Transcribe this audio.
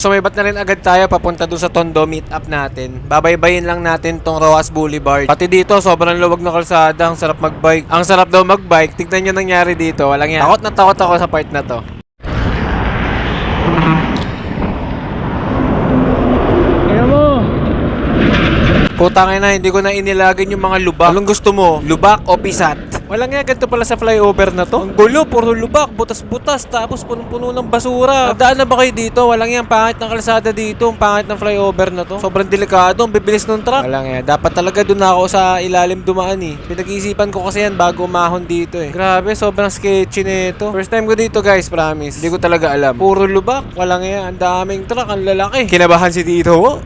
Sumibat na rin agad tayo papunta doon sa Tondo meet-up natin. Babaybayin lang natin tong Roas Boulevard. Pati dito, sobrang luwag na kalsada. Ang sarap magbike. Ang sarap daw magbike. Tignan nyo nangyari dito. Walang yan. Takot na takot ako sa part na to. Kaya mo! Putang ina, hindi ko na inilagan yung mga lubak. Anong gusto mo? Lubak o pisat? Walang nga, ganito pala sa flyover na to. Ang gulo, puro lubak, butas-butas, tapos punong-puno ng basura. Nagdaan na ba kayo dito? Walang yan, pangit ng kalsada dito, ang pangit ng flyover na to. Sobrang delikado, ang bibilis ng truck. Walang yan, dapat talaga doon ako sa ilalim dumaan eh. Pinag-iisipan ko kasi yan bago umahon dito eh. Grabe, sobrang sketchy nito. First time ko dito guys, promise. Hindi ko talaga alam. Puro lubak, walang yan, ang daming truck, ang lalaki. Kinabahan si Tito mo?